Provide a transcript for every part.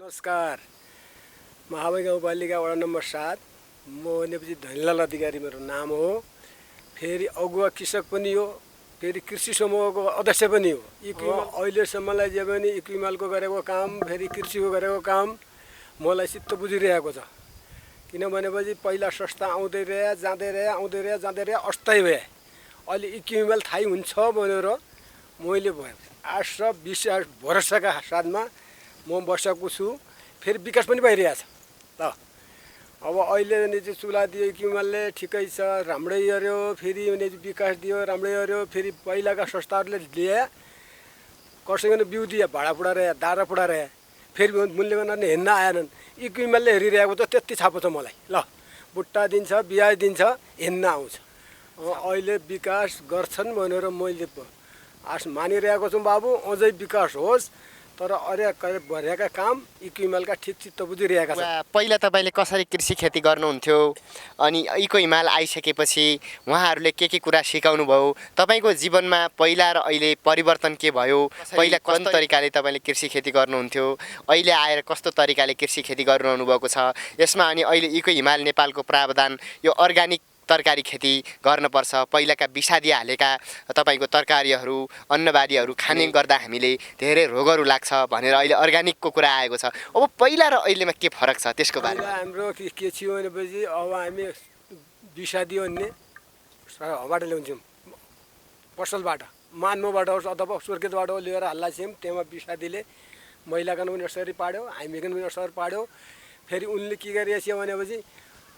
नमस्कार। महाबाई गाउँपालिका वडा नम्बर 7 म भनेपछि धनीलाल अधिकारी मेरो नाम हो। फेरि अगुवा कृषक पनि हो, फेरि कृषि समूहको अध्यक्ष पनि हो। अहिलेसम्मलाई जे पनि इक्विमालको गरेको काम, फेरि कृषिको गरेको काम मलाई चित्त बुझिरहेको छ। किनभनेपछि पहिला संस्था आउँदै रहे, जाँदै रहे अस्थायी भए। अहिले इक्विमाल थाहै हुन्छ भनेर मैले 820 भरोसाका साथमा म बसेको छु। फेरि विकास पनि भइरहेछ ल। अब अहिले भने चाहिँ चुला दियो इक्विमालले, ठिकै छ, राम्रै गर्यो। फेरि भने विकास दियो, राम्रै गर्यो। फेरि पहिलाका संस्थाहरूले लिए, कसैको बिउ दिए, भाडापुडा रहे, दारा पुडा रहे। फेरि मूल्यवान हेर्न आएनन्। इक्विमालले हेरिरहेको त त्यति छापो छ मलाई ल। बुट्टा दिन्छ, ब्याज दिन्छ, हेर्न आउँछ। अहिले विकास गर्छन् भनेर मैले आश मानिरहेको छु। बाबु अझै विकास होस्, तर भरेका काम इक्विमालका ठिक चित्त बुझिरहेका छन्। पहिला तपाईँले कसरी कृषि खेती गर्नुहुन्थ्यो, अनि इको हिमाल आइसकेपछि उहाँहरूले के कुरा सिकाउनु भयो, तपाईँको जीवनमा पहिला र अहिले परिवर्तन के भयो? पहिला कस्तो तरिकाले तपाईँले कृषि खेती गर्नुहुन्थ्यो, अहिले आएर कस्तो तरिकाले कृषि खेती गर्नुहुनु भएको छ यसमा? अनि अहिले इको हिमाल नेपालको प्रावधान यो अर्ग्यानिक तरकारी खेती गर्नुपर्छ, पहिलाका विषादी हालेका तपाईँको तरकारीहरू, अन्नबालीहरू खाने गर्दा हामीले धेरै रोगहरू लाग्छ भनेर अहिले अर्ग्यानिकको कुरा आएको छ। अब पहिला र अहिलेमा के फरक छ त्यसको बारेमा? हाम्रो के थियो भनेपछि अब हामी विषादी अन्य हबाट ल्याउँछौँ, पसलबाट, मान्नुबाट होस् अथवा सुर्खेतबाट लिएर हाल्लाछौँ। त्यहाँ विषादीले महिलाकन पनि असर पाड्यो, हामीकन पनि असर पाड्यो। फेरि उनले के गरिरहेछ भनेपछि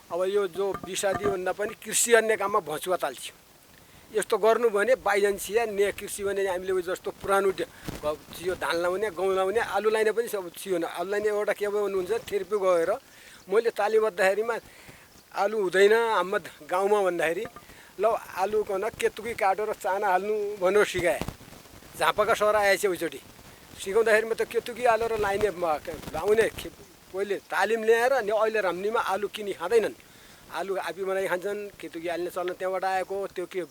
अब यो जो विषादी भन्दा पनि कृषि अन्य काममा भँचुवा ताल्छौँ। यस्तो गर्नु भने बाइजान्सिया ने कृषि भने हामीले जस्तो पुरानो चियो धान लाउने, गहुँ लाउने, आलु लाइने पनि सब चियो न। आलु लाइने एउटा के भन्नुहुन्छ, थिर्पी गएर मैले ताली बद्दाखेरि आलु हुँदैन हाम्रो गाउँमा भन्दाखेरि ल आलु कन केतुकी काटेर चाना हाल्नु भनेर सिकाएँ। झापाका सर आएछ उचोटि सिकाउँदाखेरिमा त केतुकी हालेर लाइने लाउने पहिले तालिम ल्याएर नि अहिले राम्रीमा आलु किनी खाँदैनन्। आलु आफै बनाइ खान्छन्, केतुकी हाल्ने चल्न त्यहाँबाट आएको। त्यो के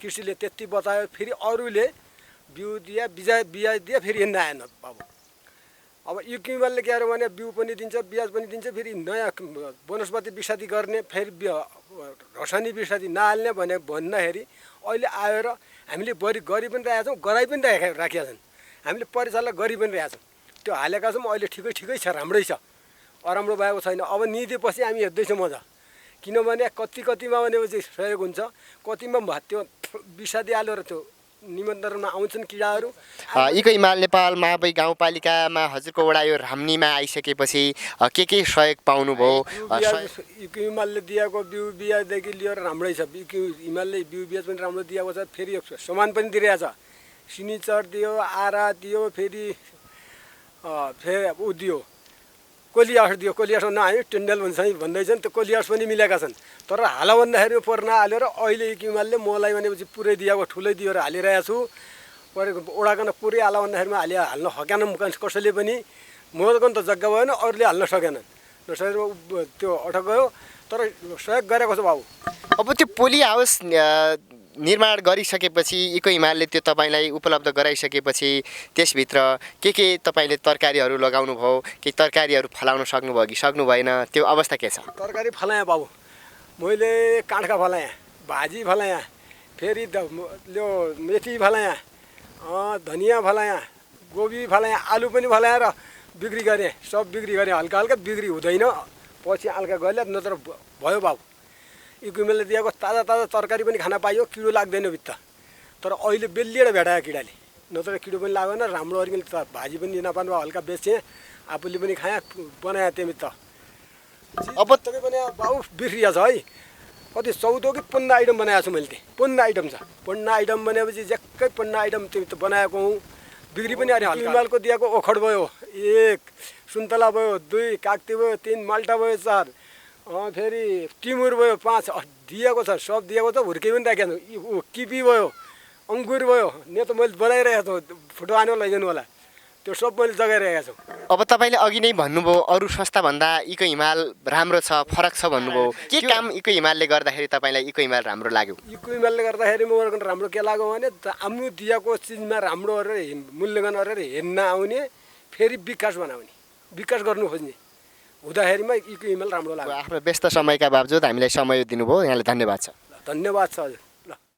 कृषिले त्यति बतायो। फेरि अरूले बिउ दिए, बियाज दिए, फेरि हिँड्न आएन बाबु। अब इक्विमालले के अरे भने बिउ पनि दिन्छ, बियाज पनि दिन्छ, फेरि नयाँ वनस्पति विषादी गर्ने, फेरि रसायनिक विषादी नहाल्ने भन्दाखेरि अहिले आएर हामीले बढी गरि पनि रहेका छौँ, गराइ पनि राखेका छन्। हामीले परिचालन गरि पनि रहेका छौँ। त्यो हालेका छौँ। अहिले ठिकै छ, राम्रै छ, अराम्रो भएको छैन। अब निदेपछि हामी हेर्दैछौँ मजा। किनभने कतिमा भनेपछि सहयोग हुन्छ, कतिमा त्यो विषादी हालेर त्यो निमन्त्रणमा आउँछन् किराहरू। इको हिमाल नेपाल महाबाई गाउँपालिकामा हजुरको वडा यो राम्नीमा आइसकेपछि के सहयोग पाउनुभयो? इको हिमालले दिएको बिउ बियाजदेखि लिएर राम्रै छ। इको हिमालले बिउ बियाज पनि राम्रो दिएको छ। फेरि सामान पनि दिइरहेछ। सिनिचर दियो, आरा दियो, फेरि ऊ दियो, कोलियास दियो। कोलियासमा नआयो टेन्डल भन्दैछन्, त्यो कोलियास पनि मिलेका छन्। तर हाल भन्दाखेरि पर नहालेर अहिले इक्विमालले मलाई भनेपछि पुरै दिएको, ठुलै दिएर हालिरहेको छु। परेको ओडाकन पुरै हाल भन्दाखेरिमा हाल्न सकेन कसैले पनि। मकन त जग्गा भएन, अरूले हाल्न सकेनन्। नसकेर त्यो अटक गयो। तर सहयोग गरेको छ बाबु। अब त्यो पोली हाउस निर्माण गरिसकेपछि इको हिमालले त्यो तपाईँलाई उपलब्ध गराइसकेपछि त्यसभित्र के तपाईँले तरकारीहरू लगाउनु भयो, के तरकारीहरू फलाउन सक्नुभयो कि सक्नु भएन? त्यो अवस्था के छ? तरकारी फलाएँ बाबु। मैले काँठका फलाएँ, भाजी फलाएँ, फेरि यो मेथी फलाएँ, धनियाँ फलाएँ, गोबी फलाएँ, आलु पनि फलाएर बिक्री गरेँ। सब बिक्री गरेँ। हल्का बिक्री हुँदैन, पछि हल्का गइले, नत्र भयो बाबु। इक्विमालले दिएको ताजा तरकारी पनि खान पाइयो, किडो लाग्दैन भित्र। तर अहिले बेलिएर भेटायो किडाले, नत्र किडो पनि लागेन। राम्रो अर्ग्यानिक भाजी पनि नपानु, हल्का बेचेँ, आफूले पनि खाएँ, बनाएँ त्यही त। अब तपाईँ पनि बाबु बिर्सिया छ है। कति 14 कि 15 आइटम बनाएको छु मैले। त्यही 15 आइटम छ। 15 आइटम भनेपछि झ्याक्कै 15 आइटम त्यो त बनाएको हुँ। बिक्री पनि अरे इक्विमालको दिएको ओखड भयो 1, सुन्तला भयो 2, काक्ती भयो 3, माल्टा भयो 4, फेरि टिमुर भयो 5 दिएको छ। सब दिएको छ। हुर्के पनि राखेको छु। किपी भयो, अङ्गुर भयो। ने त मैले बनाइरहेको छु, फोटो हानेर लैजानु होला। त्यो सब मैले जगाइरहेको छु। अब तपाईँले अघि नै भन्नुभयो अरू संस्थाभन्दा इको हिमाल राम्रो छ, फरक छ भन्नुभयो। के काम इको हिमालले गर्दाखेरि तपाईँलाई इको हिमाल राम्रो लाग्यो? इको हिमालले गर्दाखेरि मलाई राम्रो के लाग्यो भने आफ्नो दिएको चिजमा राम्रो गरेर मूल्यांकन गरेर हेर्न आउने, फेरि विकास बनाउने। विकास गर्नु खोज्ने हुँदाखेरिमा इको इमेल राम्रो लाग्यो। आफ्नो व्यस्त समयका बावजुद हामीलाई समय दिनुभयो, यहाँलाई धन्यवाद छ। धन्यवाद छ हजुर।